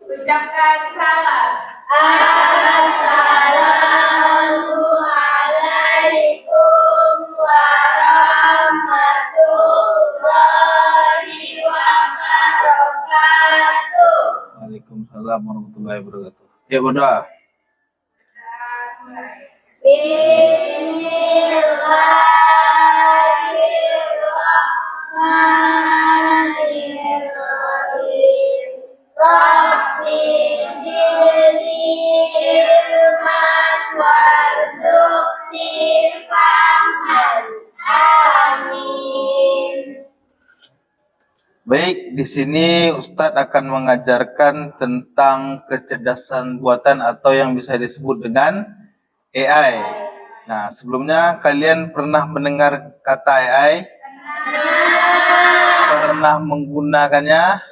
Ucapkan salam. Assalamualaikum warahmatullahi wabarakatuh. Waalaikumsalam warahmatullahi wabarakatuh. Ya, berdoa. Bismillahirrahmanirrahim. Rabbi zidni ilman warzuqni fahman. Amin. Baik, di sini Ustadz akan mengajarkan tentang kecerdasan buatan atau yang bisa disebut dengan AI. Nah, sebelumnya kalian pernah mendengar kata AI? Pernah menggunakannya?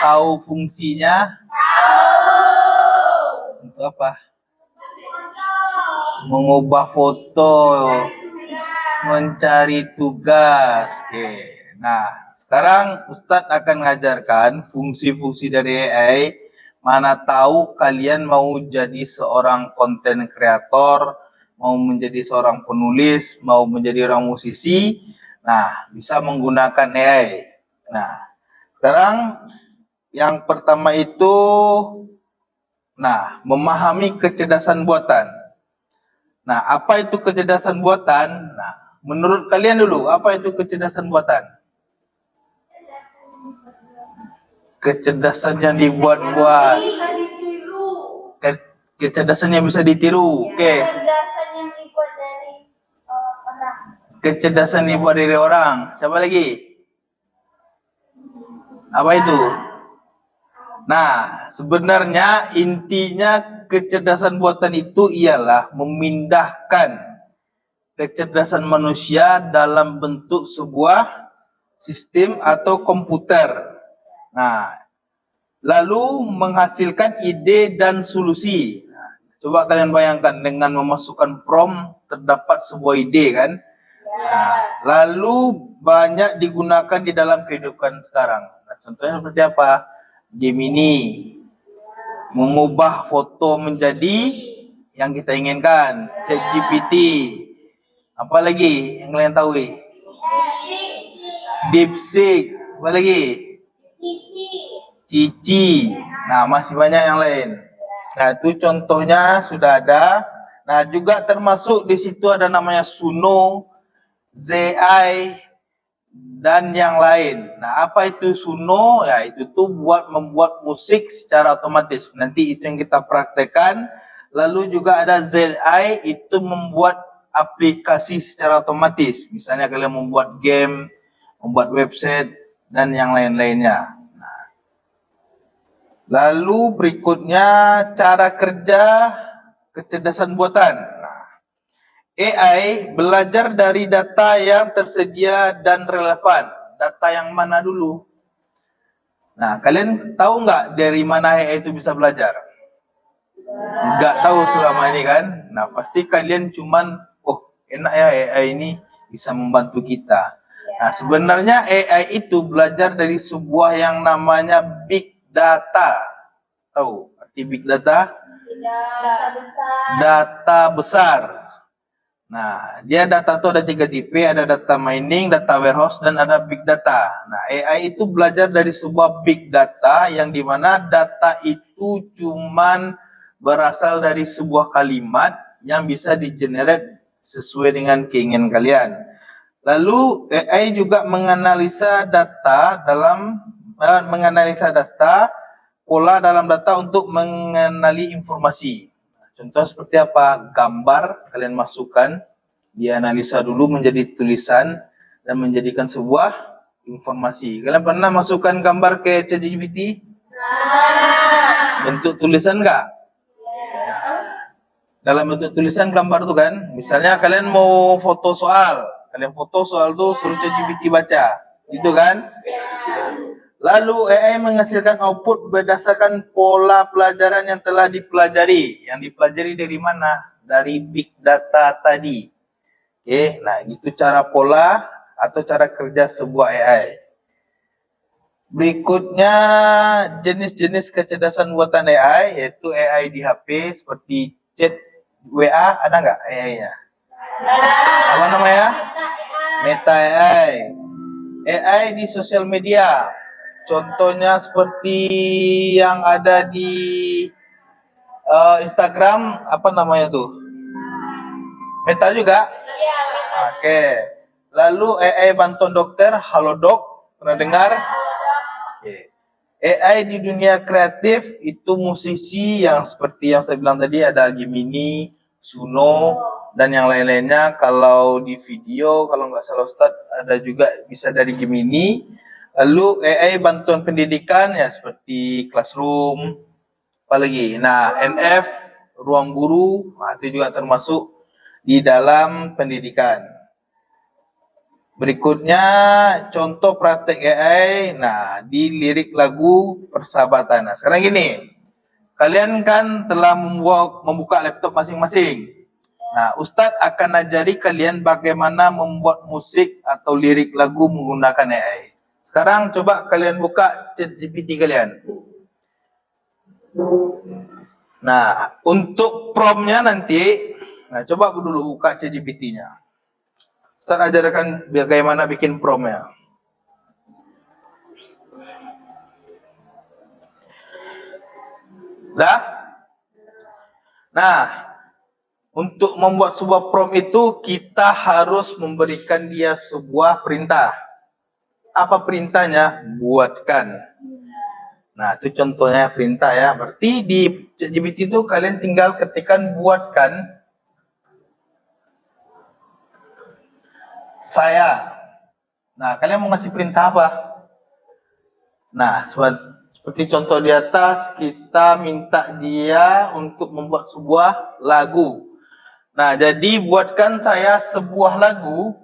Tahu fungsinya? Untuk apa? Mengubah foto, mencari tugas. Oke. Nah, sekarang Ustadz akan mengajarkan fungsi-fungsi dari AI. Mana tahu kalian mau jadi seorang konten kreator, mau menjadi seorang penulis, mau menjadi orang musisi. Nah, bisa menggunakan AI. Nah, sekarang yang pertama itu, memahami kecerdasan buatan. Nah, apa itu kecerdasan buatan? Nah, menurut kalian dulu, apa itu kecerdasan buatan? Kecerdasan yang dibuat-buat. Kecerdasan yang bisa ditiru. Oke. Kecerdasan yang dibuat dari orang. Kecerdasan dibuat dari orang. Siapa lagi? Apa itu? Nah, sebenarnya intinya kecerdasan buatan itu ialah memindahkan kecerdasan manusia dalam bentuk sebuah sistem atau komputer. Nah, lalu menghasilkan ide dan solusi. Nah, coba kalian bayangkan dengan memasukkan prompt terdapat sebuah ide kan? Nah, lalu banyak digunakan di dalam kehidupan sekarang. Nah, contohnya seperti apa? Gemini mengubah foto menjadi yang kita inginkan. ChatGPT. Apa lagi yang kalian tahu? DeepSeek. Apa lagi? Cici. Nah, masih banyak yang lain. Nah, itu contohnya sudah ada. Nah, juga termasuk di situ ada namanya Suno, ZI, dan yang lain. Nah, apa itu Suno? Ya, itu tuh membuat musik secara otomatis. Nanti itu yang kita praktekkan. Lalu juga ada ZI, itu membuat aplikasi secara otomatis. Misalnya kalian membuat game, membuat website, dan yang lain-lainnya. Lalu berikutnya cara kerja kecerdasan buatan. AI belajar dari data yang tersedia dan relevan. Data yang mana dulu? Nah, kalian tahu nggak dari mana AI itu bisa belajar? Nggak tahu selama ini kan? Nah, pasti kalian cuman, enak ya AI ini bisa membantu kita. Nah, sebenarnya AI itu belajar dari sebuah yang namanya big data. Tahu arti big data? Data besar. Nah, dia data itu ada 3 tipe, ada data mining, data warehouse, dan ada big data. Nah, AI itu belajar dari sebuah big data yang dimana data itu cuman berasal dari sebuah kalimat yang bisa di-generate sesuai dengan keinginan kalian. Lalu AI juga menganalisa data pola dalam data untuk mengenali informasi. Contoh seperti apa? Gambar kalian masukkan, dianalisa dulu menjadi tulisan dan menjadikan sebuah informasi. Kalian pernah masukkan gambar ke ChatGPT? Bentuk tulisan enggak? Dalam bentuk tulisan gambar tuh kan, misalnya kalian mau foto soal, tuh suruh ChatGPT baca, gitu kan? Lalu AI menghasilkan output berdasarkan pola pelajaran yang telah dipelajari. Yang dipelajari dari mana? Dari big data tadi. Nah itu cara pola atau cara kerja sebuah AI. Berikutnya jenis-jenis kecerdasan buatan AI, yaitu AI di HP seperti chat WA, ada nggak AI-nya? Apa namanya? Meta AI. AI di sosial media. Contohnya seperti yang ada di Instagram, apa namanya tuh? Meta juga? Oke. Lalu AI bantuan dokter, Halodoc, pernah dengar? Oke. AI di dunia kreatif itu musisi yang seperti yang saya bilang tadi, ada Gemini, Suno, dan yang lain-lainnya. Kalau di video, kalau nggak salah Ustadz, ada juga bisa dari Gemini. Lalu AI bantuan pendidikan ya seperti Classroom, apalagi. Nah, NF, ruang guru, nah, itu juga termasuk di dalam pendidikan. Berikutnya contoh praktek AI, nah di lirik lagu persahabatan. Nah, sekarang gini, kalian kan telah membuka laptop masing-masing. Nah, Ustadz akan ajari kalian bagaimana membuat musik atau lirik lagu menggunakan AI. Sekarang coba kalian buka ChatGPT kalian. Nah, untuk promnya nanti, nah coba dulu buka ChatGPT-nya. Ustadz ajarkan bagaimana bikin promnya. Dah? Nah, untuk membuat sebuah prompt itu kita harus memberikan dia sebuah perintah. Apa perintahnya? Buatkan. Nah, itu contohnya perintah ya. Berarti di ChatGPT itu kalian tinggal ketikkan buatkan saya. Nah, kalian mau ngasih perintah apa? Nah, seperti contoh di atas, kita minta dia untuk membuat sebuah lagu. Nah, jadi buatkan saya sebuah lagu.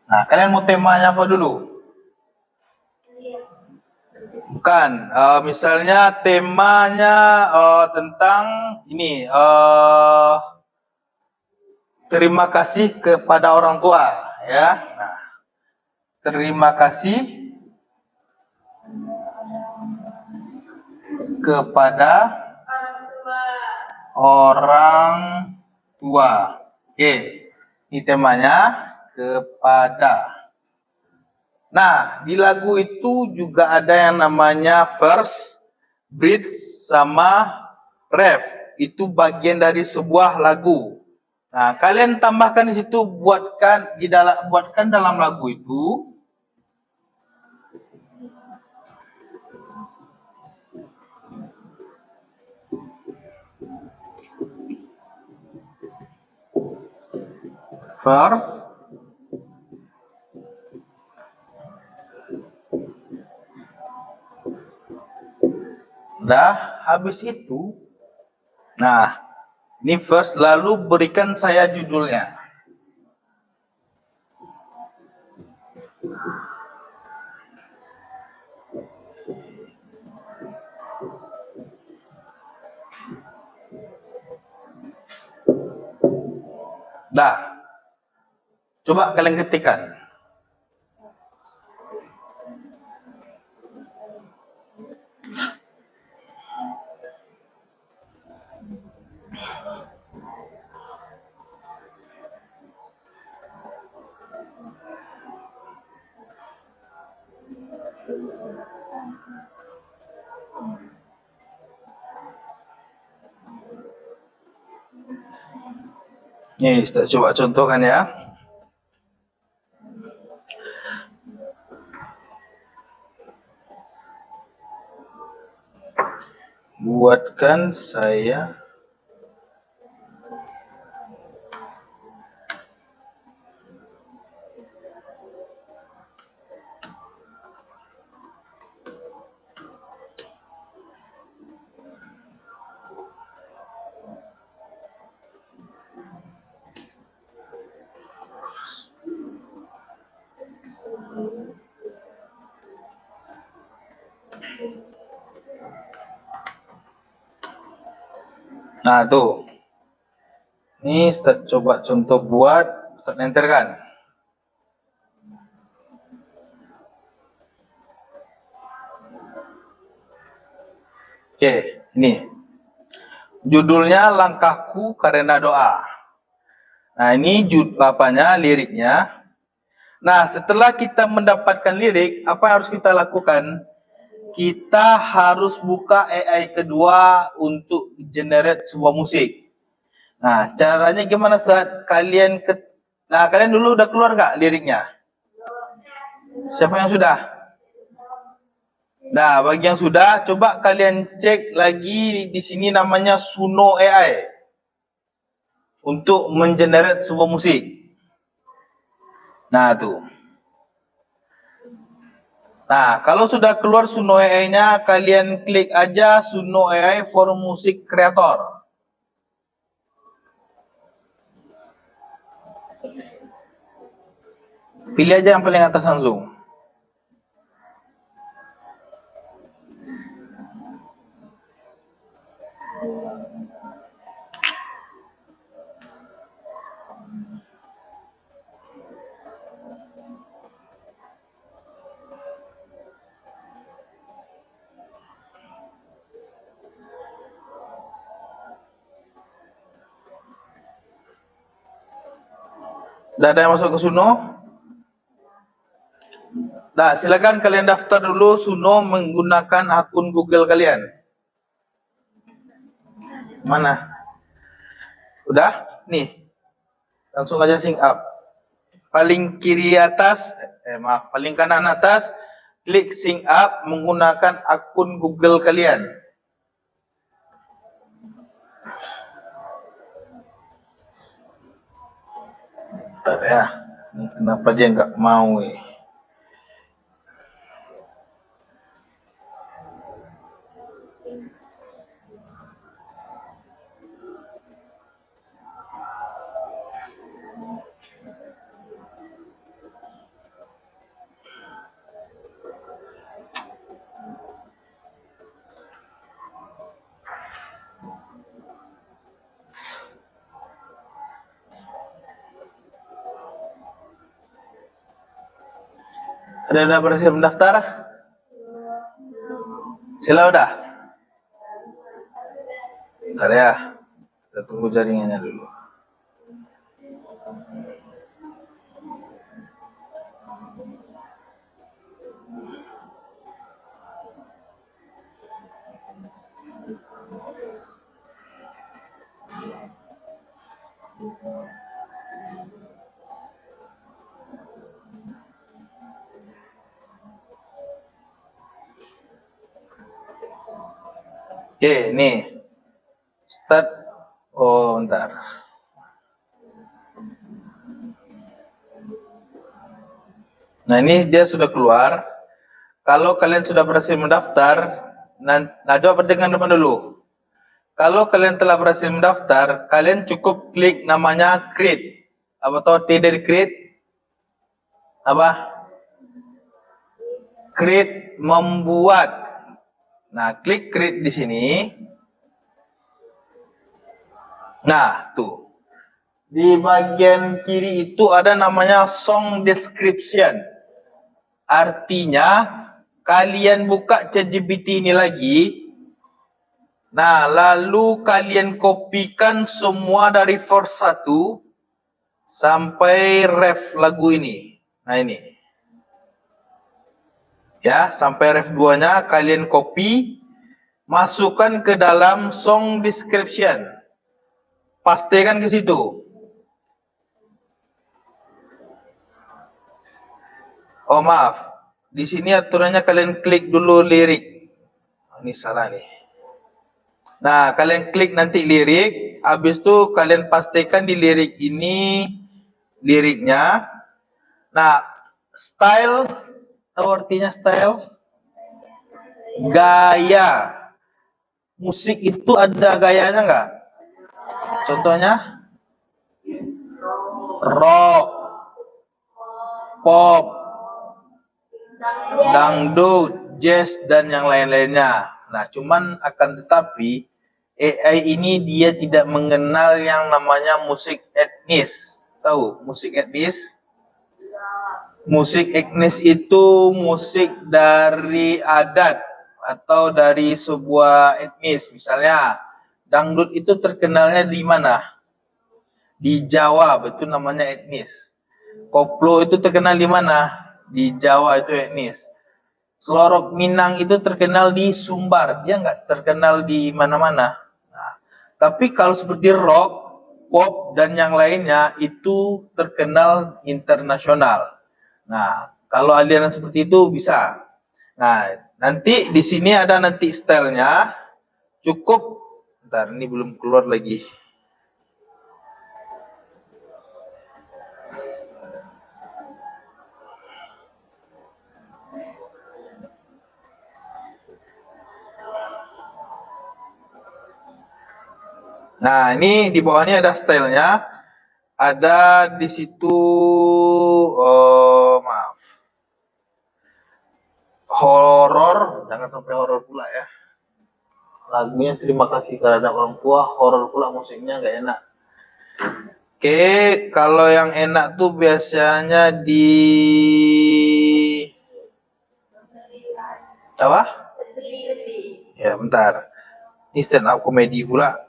Nah, kalian mau temanya apa dulu? Bukan, misalnya temanya tentang ini, terima kasih kepada orang tua, ya. Nah, terima kasih kepada orang tua. Oke, ini temanya kepada. Nah, di lagu itu juga ada yang namanya verse, bridge, sama ref. Itu bagian dari sebuah lagu. Nah, kalian tambahkan di situ, buatkan dalam lagu itu verse, dah habis itu, nah ini verse, lalu berikan saya judulnya. Dah, coba kalian ketikkan. Nih, kita coba contohkan ya. Buatkan saya nah tuh. Ini Ustaz coba contoh buat, Ustaz enterkan. Oke, ini judulnya Langkahku Karena Doa. Nah, ini liriknya. Nah, setelah kita mendapatkan lirik, apa yang harus kita lakukan? Kita harus buka AI kedua untuk generate sebuah musik. Nah, caranya gimana, Ustaz? Kalian dulu udah keluar nggak liriknya? Siapa yang sudah? Nah, bagi yang sudah, coba kalian cek lagi di sini namanya Suno AI untuk mengenerate sebuah musik. Nah, tuh. Nah, kalau sudah keluar Suno AI-nya, kalian klik aja Suno AI for Music Creator. Pilih aja yang paling atas langsung. Udah ada yang masuk ke Suno? Nah, silakan kalian daftar dulu Suno menggunakan akun Google kalian. Mana? Udah? Nih. Langsung aja sync up. Paling kiri atas, paling kanan atas, klik sync up menggunakan akun Google kalian. Bentar ya. Ini kenapa dia nggak mau nih? Ada yang berhasil mendaftar? Sila udah? Bentar ya. Kita tunggu jaringannya dulu. Oke, nih. Start. Oh, bentar. Nah, ini dia sudah keluar. Kalau kalian sudah berhasil mendaftar, nah coba perhatikan depan dulu. Kalau kalian telah berhasil mendaftar, kalian cukup klik namanya create. Apa tahu T dari create? Apa? Create, membuat. Nah, klik create di sini. Nah, tuh. Di bagian kiri itu ada namanya song description. Artinya, kalian buka ChatGPT ini lagi. Nah, lalu kalian kopikan semua dari verse 1 sampai ref lagu ini. Nah, ini. Ya, sampai ref 2-nya kalian copy, masukkan ke dalam song description. Pastikan ke situ. Oh, maaf. Di sini aturannya kalian klik dulu lirik. Ini salah nih. Nah, kalian klik nanti lirik, habis itu kalian pastikan di lirik ini liriknya. Nah, style, tahu artinya style? Gaya. Musik itu ada gayanya nggak? Contohnya? Rock, pop, dangdut, jazz, dan yang lain-lainnya. Nah, cuman akan tetapi AI ini dia tidak mengenal yang namanya musik etnis. Tahu musik etnis? Musik etnis itu musik dari adat atau dari sebuah etnis. Misalnya, dangdut itu terkenalnya di mana? Di Jawa, betul namanya etnis. Koplo itu terkenal di mana? Di Jawa, itu etnis. Selorok Minang itu terkenal di Sumbar, dia nggak terkenal di mana-mana. Nah, tapi kalau seperti rock, pop, dan yang lainnya itu terkenal internasional. Nah, kalau aliran seperti itu bisa. Nah, nanti di sini ada nanti stylenya. Cukup, ntar ini belum keluar lagi. Nah, ini di bawahnya ada stylenya. Ada di situ, maaf, horor, jangan sampai horor pula ya. Lagunya terima kasih terhadap orang tua, horor pula musiknya nggak enak. Oke, kalau yang enak tuh biasanya di apa? Ya bentar, ini stand up komedi pula.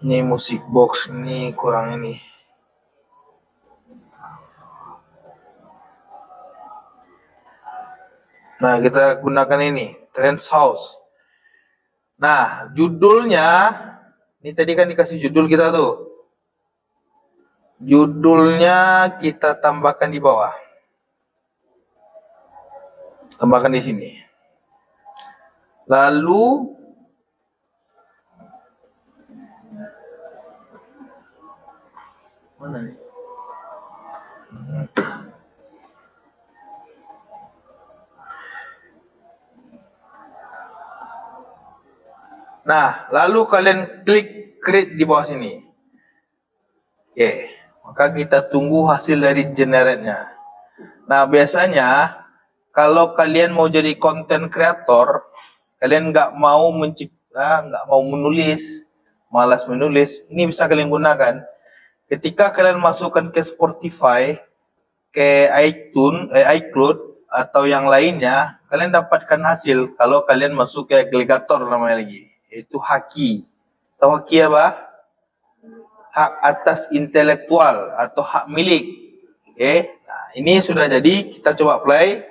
Ini musik box ini kurang ini. Nah, kita gunakan ini, Trance House. Nah, judulnya, ini tadi kan dikasih judul kita tuh. Judulnya kita tambahkan di bawah. Tambahkan di sini. Lalu mana nih? Nah, lalu kalian klik create di bawah sini. Oke, maka kita tunggu hasil dari generate-nya. Nah, biasanya kalau kalian mau jadi content creator, kalian nggak mau mencipta, nggak mau menulis, malas menulis, ini bisa kalian gunakan. Ketika kalian masukkan ke Spotify, ke iTunes, iCloud atau yang lainnya, kalian dapatkan hasil kalau kalian masuk ke agregator namanya lagi, yaitu Haki. Tahu Haki apa? Hak atas intelektual atau hak milik. Oke, nah, ini sudah jadi, kita coba play.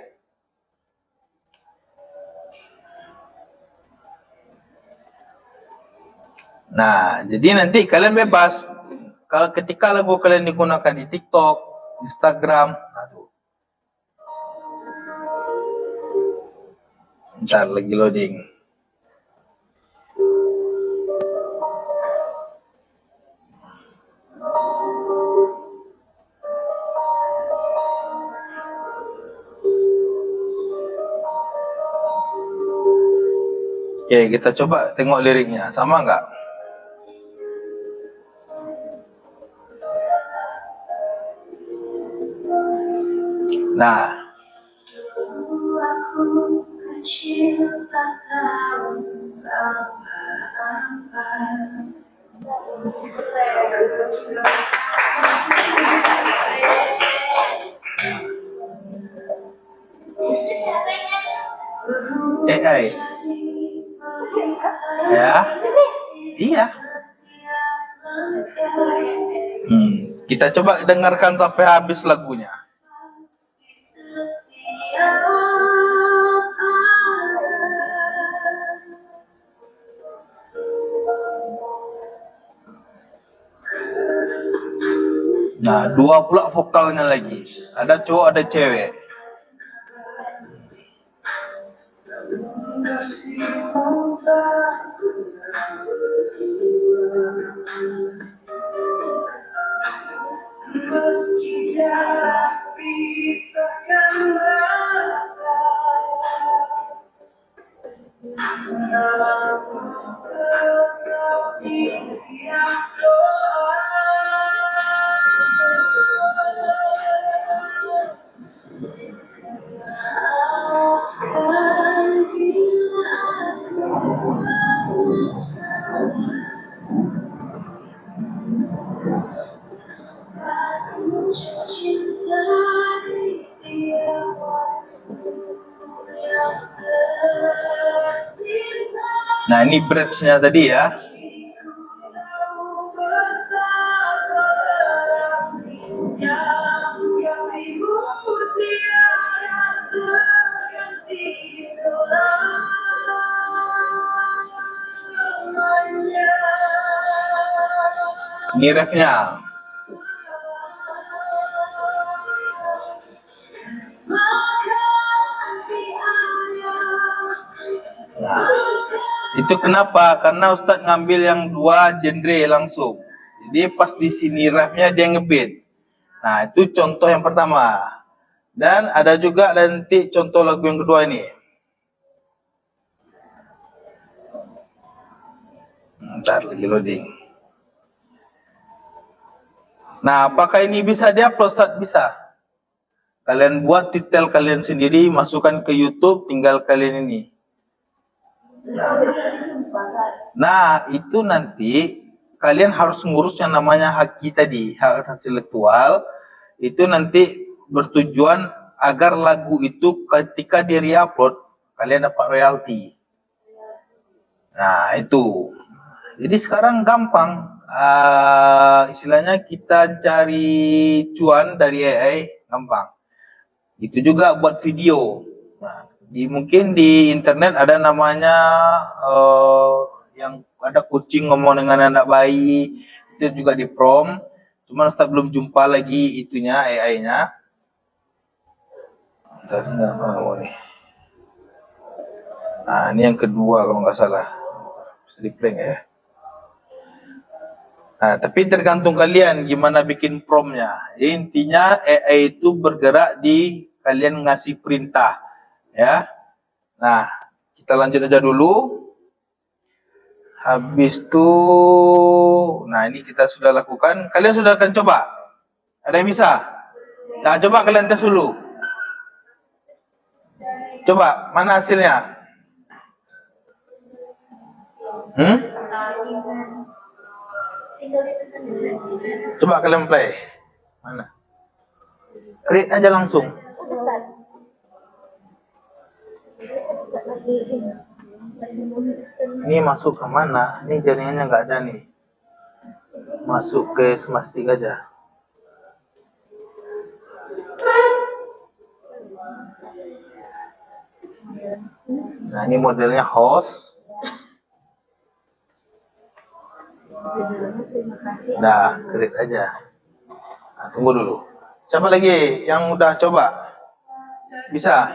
Nah, jadi nanti kalian bebas. Kalau ketika lagu kalian digunakan di TikTok, Instagram, aduh. Bentar lagi loading. Oke, kita coba tengok liriknya, sama nggak? Nah, AI, ya, iya. Kita coba dengarkan sampai habis lagunya. Nah, dua pula vokalnya lagi. Ada cowok, ada cewek. Nah, ini bridge-nya tadi ya. Ini refnya. Nah, itu kenapa? Karena Ustadz ngambil yang dua genre langsung. Jadi pas di sini refnya dia ngebeat. Nah, itu contoh yang pertama. Dan ada juga nanti contoh lagu yang kedua ini. Ntar lagi loading. Nah, apakah ini bisa diupload? Ustadz? Bisa. Kalian buat titel kalian sendiri, masukkan ke YouTube, tinggal kalian ini. Nah, itu nanti kalian harus ngurus yang namanya hak tadi, hak intelektual. Itu nanti bertujuan agar lagu itu ketika di re-upload kalian dapat royalti. Nah, itu. Jadi sekarang gampang. Istilahnya kita cari cuan dari AI gampang. Itu juga buat video. Nah, mungkin di internet ada namanya yang ada kucing ngomong dengan anak bayi, itu juga di prom. Cuman Ustaz belum jumpa lagi itunya AI-nya. Nah, ini yang kedua kalau nggak salah. Bisa di prank ya. Nah, tapi tergantung kalian gimana bikin promnya. Jadi intinya AI itu bergerak di kalian ngasih perintah, ya. Nah, kita lanjut aja dulu. Habis itu, nah ini kita sudah lakukan. Kalian sudah akan coba? Ada yang bisa? Nah, coba kalian tes dulu. Coba, mana hasilnya? Coba kalian play. Mana? Create aja langsung. Ini masuk ke mana? Ini jaringannya nggak ada nih. Masuk ke Smastik aja. Nah, ini modelnya host. Nah, create aja. Nah, tunggu dulu. Siapa lagi yang udah coba? Bisa?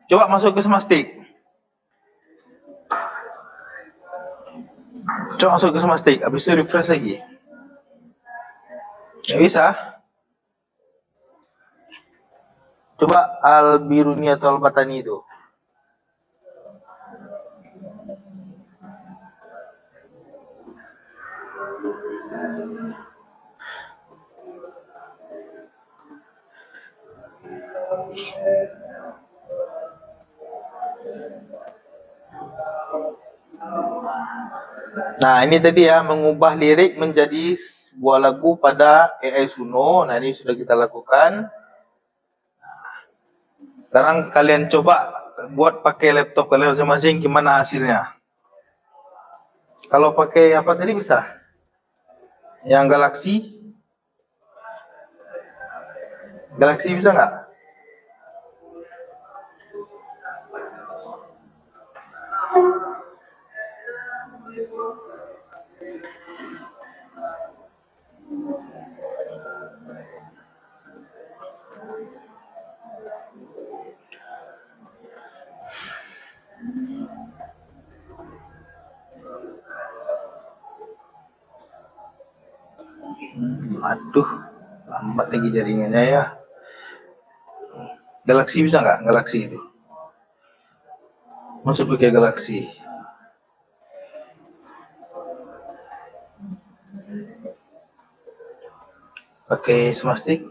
Coba masuk ke Smastik. Coba masuk ke Smastik. Habis itu refresh lagi. Nggak bisa? Coba Al-Biruni atau Al-Batani itu. Nah, ini tadi ya, mengubah lirik menjadi sebuah lagu pada AI Suno. Nah, ini sudah kita lakukan. Sekarang kalian coba buat pakai laptop kalian masing-masing, gimana hasilnya. Kalau pakai apa tadi bisa? Yang Galaxy? Galaxy bisa nggak? Aduh, lambat lagi jaringannya ya. Galaxy bisa nggak? Galaxy itu. Masuk pakai Galaxy. Pakai Smastik.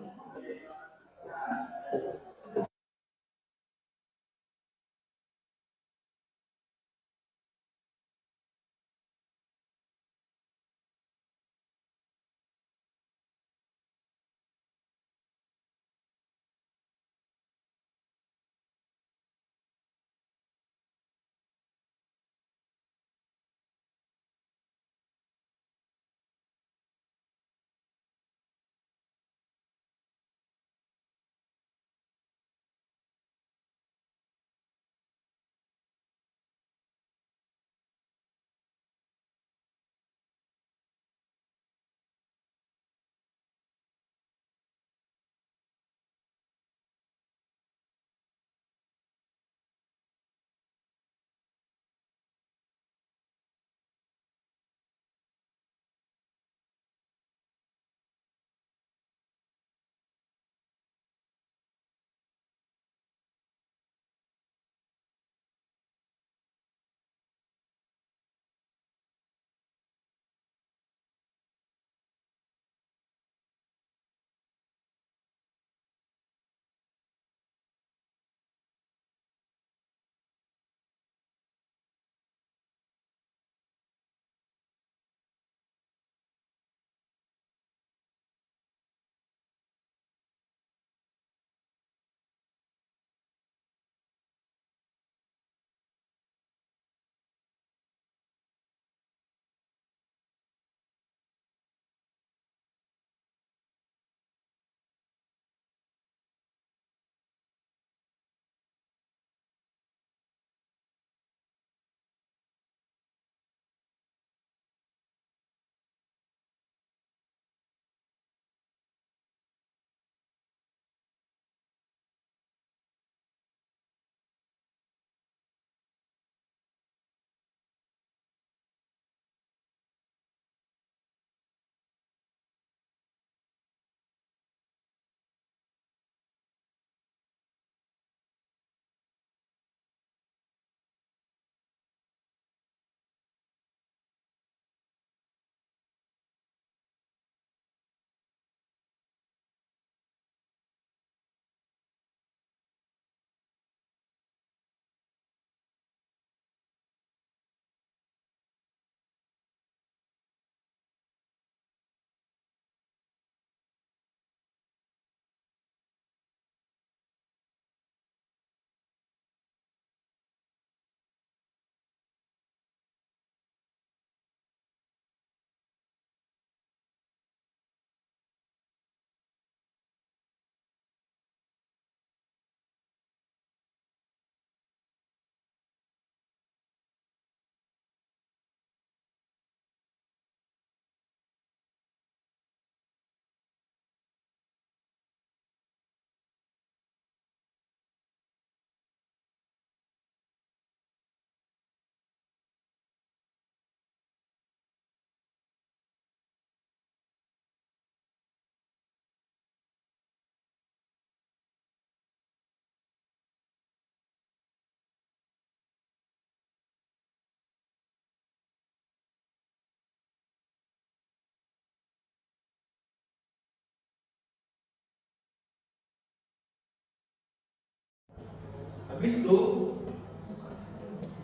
Habis itu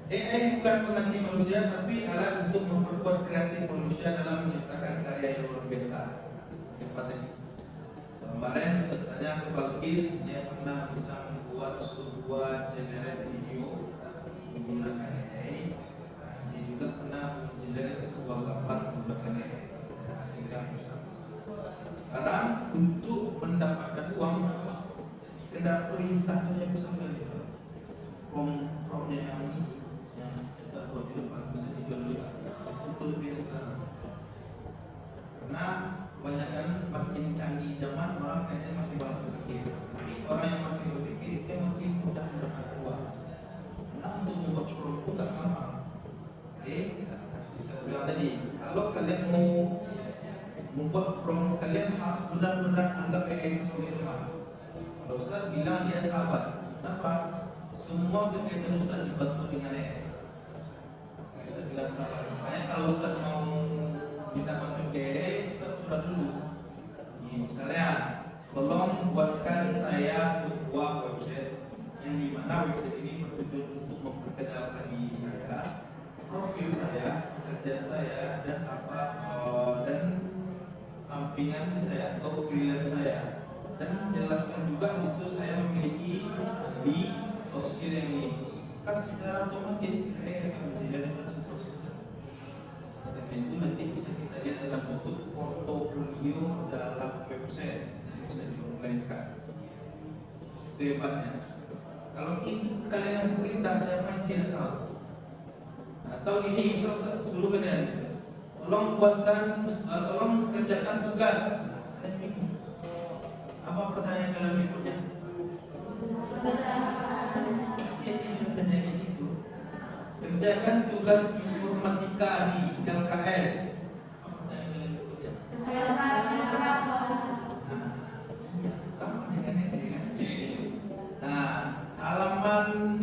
AI bukan pengganti manusia, tapi alat untuk memperkuat kreatif manusia dalam menciptakan karya yang luar biasa. Cepat ini. Kemarin kita tanya ke Balkis, dia pernah bisa membuat sebuah generate video menggunakan AI. Dia juga pernah mengenerate sebuah gambar menggunakan AI. Hasilnya bersama. Sekarang untuk mendapatkan uang, kendala perintah saja bisa belajar. Promnya yang ini, yang kita buat di depan bisa dijual juga. Itu lebih dari sekarang. Karena banyak kan makin canggih zaman, orang kayaknya makin malas berpikir. Tapi orang yang makin berpikir dia makin mudah mendapatkan uang. Karena untuk membuat prompt itu tak gampang. Oke, kita bilang tadi, kalau kalian mau membuat prompt, kalian harus benar-benar anggap AI itu sebagai teman. Kalau Ustaz bilang dia sahabat, kenapa? Semua kegiatan Ustaz dibantu dengan AI. Kita bilang sahabat. Makanya kalau Ustaz mau minta bantuan ke AI, Ustaz sudah dulu. Misalnya, tolong buatkan saya sebuah website yang dimana website ini bertujuan untuk memperkenalkan diri saya, profil saya, pekerjaan saya, dan dan sampingan saya atau freelance saya, dan jelaskan juga di situ saya memiliki di soft skill yang ini. Secara otomatis saya akan menjalankan proses itu. Setelah itu nanti bisa kita lihat dalam bentuk portofolio dalam website yang bisa di-onlinekan. Itu hebatnya. Kalau itu kalian yang perintah, siapa yang tidak tahu? Atau ini suruh kalian, tolong kerjakan tugas. Apa pertanyaan kalian berikutnya? Kerjakan tugas informatika di LKS. Apa pertanyaan kalian berikutnya? Sama dengan ini kan? Nah, halaman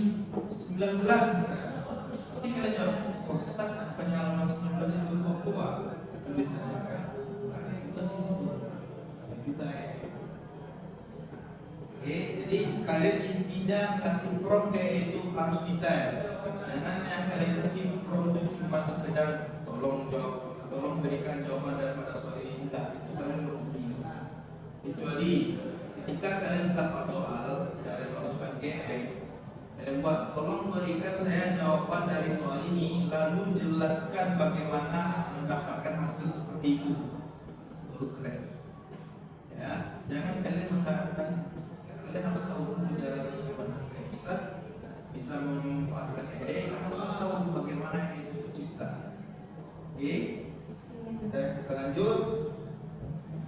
19 misalnya. Pasti kalian jawab, kita punya halaman 19 itu buah tulisannya kan? Ada juga sih situ. Ada juga ya. Oke, jadi kalian intinya kasih prompt kayak itu harus detail. Jangan yang kalian kasih prompt itu cuma sekedar tolong berikan jawaban daripada soal ini. Enggak, itu kalian berugi. Kecuali ketika kalian dapat soal dari masukan AI, kalian buat tolong berikan saya jawaban dari soal ini, lalu jelaskan bagaimana mendapatkan hasil seperti itu. Baru keren. Ya, jangan kalian mengharapkan. Kalian harus tahu dulu cara bagaimana kita bisa memanfaatkan AI. Kalian harus tahu bagaimana itu tercipta. Oke, kita lanjut.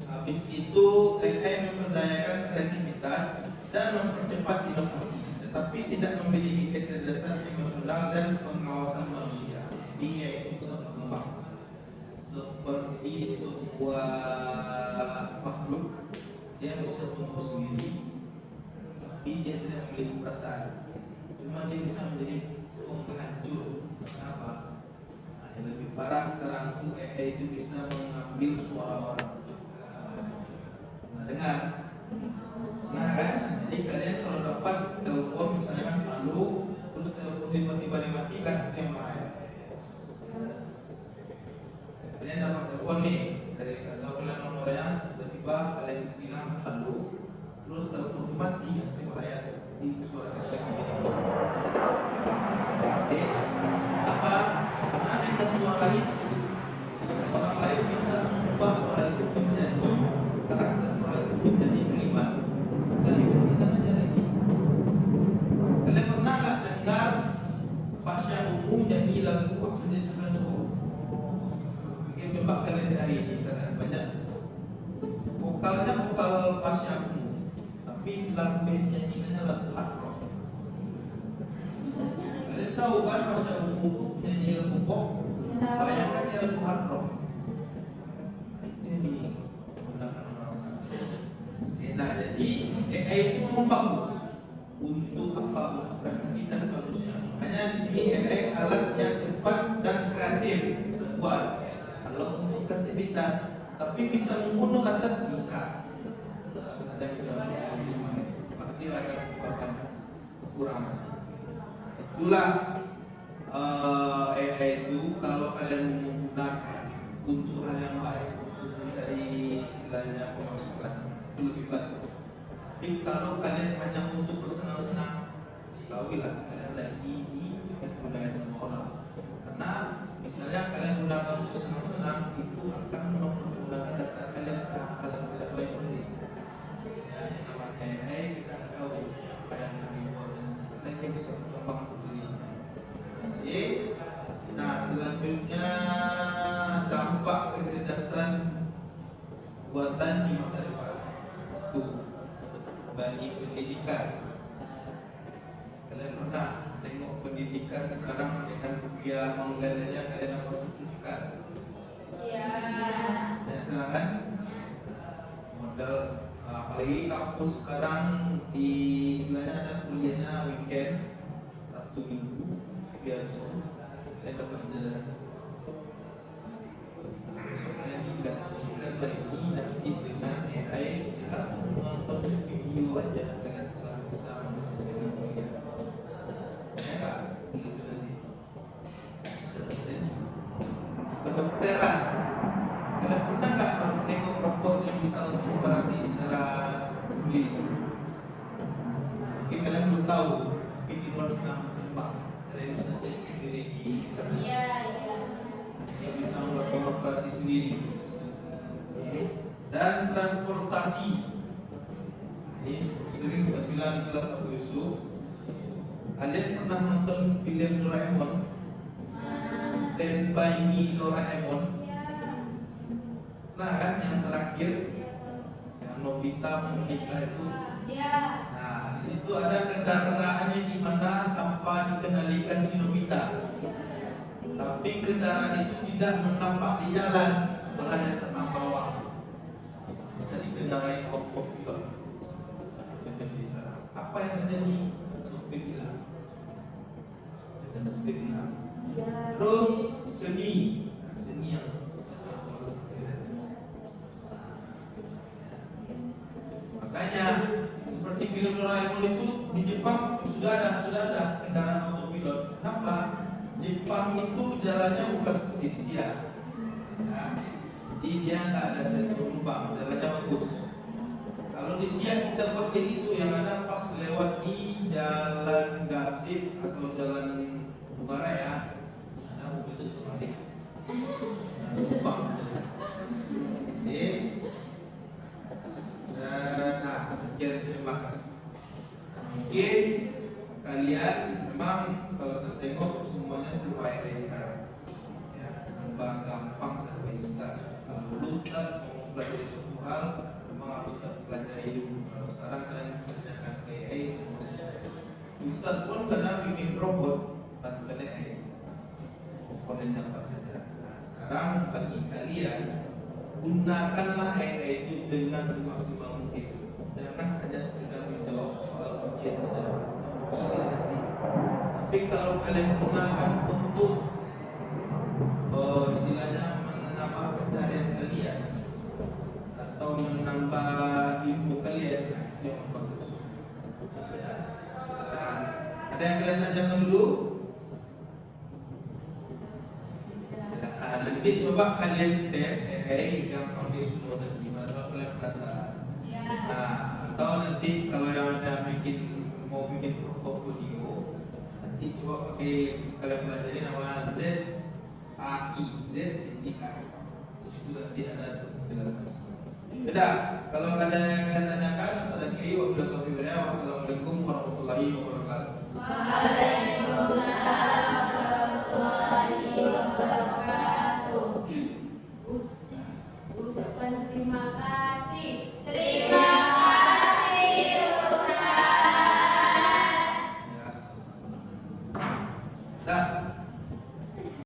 Habis itu AI memberdayakan kreativitas dan mempercepat inovasi, tetapi tidak memiliki kecerdasan emosional dan pengawasan manusia. Dia itu bisa berkembang seperti sebuah makhluk. Dia bisa tumbuh sendiri, tapi dia tidak memiliki perasaan. Cuma dia bisa menjadi penghancur. Kenapa? Nah, yang lebih parah sekarang itu AI itu bisa mengambil suara orang. Nah, dengar. Nah kan, jadi kalian kalau dapat telepon misalnya kan halo, terus telepon tiba-tiba dimatikan, itu yang bahaya. Kalian dapat telepon nih dari atau kalian nomornya, tiba-tiba kalian bilang halo, terus telepon itu mati, itu bahaya. Jadi suara kalian jadi apa? Karena dengan suara itu orang lain bisa mengubah suara itu menjadi karakter suara itu menjadi kalimat. Kalimat kita aja lagi. Kalian pernah nggak dengar Pasha Ungu nyanyi lagu Afrodit Sebenarnya? Mungkin coba kalian cari di internet, banyak. Vokalnya vokal Pasha Ungu, tapi lagu yang dinyanyikannya lagu hard rock. Kalian tahu kan Pasha Ungu itu nyanyi lagu pop, bayangkan dia lagu hard rock. Itu yang digunakan orang sekarang. Nah, jadi AI itu memang bagus untuk apa? Untuk kreativitas bagusnya. Makanya di sini AI alat yang cepat dan kreatif terbuat. Kalau untuk kreativitas, tapi bisa membunuh kata bisa. Ada yang bisa membunuh, pasti ada beberapa kekurangan. Itulah AI itu kalau kalian menggunakan untuk hal yang baik, untuk mencari istilahnya pemasukan, itu lebih bagus. Tapi kalau kalian hanya untuk bersenang-senang, ketahuilah kalian lagi digunakan sama orang. Karena misalnya kalian gunakan untuk senang-senang, itu akan menggunakan data kalian ke hal yang tidak baik nanti. Ya, yang namanya AI kita nggak tahu apa yang kami buat nanti. Kalian yang bisa berkembang untuk dirinya. Oke. Nah, selanjutnya dampak kecerdasan buatan di masa depan. Tuh, bagi pendidikan. Kalian pernah tengok pendidikan sekarang dengan via online aja kalian dapat sertifikat? Iya. Ya, sekarang kan modal apalagi kampus sekarang di istilahnya ada kuliahnya weekend Sabtu Minggu biasa kalian dapat ijazah. Besok kalian juga lagi nanti dengan AI kita menonton video aja kalian telah bisa menyelesaikan kuliah. Ya nggak? Begitu nanti. Bisa terjadi. Kedokteran. Kalian pernah nggak tengok robot yang bisa langsung operasi secara sendiri? Mungkin kalian belum tahu, tapi di luar sana tembak. Kalian bisa cek sendiri di internet. Iya. Yang bisa melakukan operasi sendiri. Dan transportasi. Ini sering saya bilang di kelas Abu Yusuf. Kalian pernah nonton film Doraemon? Stand by Me Doraemon. Nah kan yang terakhir yang Nobita menikah itu. Nah di situ ada kendaraannya di mana tanpa dikendalikan si Nobita. Tapi kendaraan itu tidak menampak di jalan, malah di atas bawah. Bisa dikendarai kopilot. Apa yang terjadi? Sopir hilang. Sopir hilang. Terus seni, seni yang makanya seperti film Doraemon itu di Jepang sudah ada kendaraan autopilot. Kenapa? Jepang itu jalannya bukan seperti di sini. Ya. Jadi dia nggak ada sensor lubang, jalannya bagus. Kalau di Siak kita buat kayak gitu, yang ada pas lewat di jalan Gasip atau jalan Bunga Raya, ada mobil itu terbalik. Nah, lubang. Oke. Nah, sekian terima kasih. Mungkin kalian memang kalau saya tengok semuanya serba AI sekarang. Ya, serba gampang, serba instan. Kalau dulu Ustaz mau belajar suatu hal, memang harus Ustaz pelajari dulu. Kalau sekarang kalian tanyakan ke AI, semua selesai. Ustaz pun karena bikin robot, bantukan AI. Komponennya apa saja. Nah, sekarang bagi kalian, gunakanlah AI itu dengan semaksimal mungkin. Jangan hanya sekedar menjawab soal ujian saja. Tapi kalau kalian gunakan untuk istilahnya menambah pencarian kalian atau menambah ilmu kalian, itu yang bagus. Ya. Nah, ada yang kalian tanyakan dulu? Nah, nanti coba kalian tes AI yang pakai semua tadi, atau kalian penasaran. Nah, atau nanti kalau yang ada mau bikin portfolio, nanti coba pakai kalian pelajari nama ZAI, ZAI. Itu nanti ada penjelasan. Sudah, kalau ada yang kalian tanyakan, sudah kiri. Wassalamualaikum warahmatullahi wabarakatuh. Waalaikumsalam warahmatullahi wabarakatuh. Ucapan terima kasih. Terima kasih Ustaz. Ya, dah.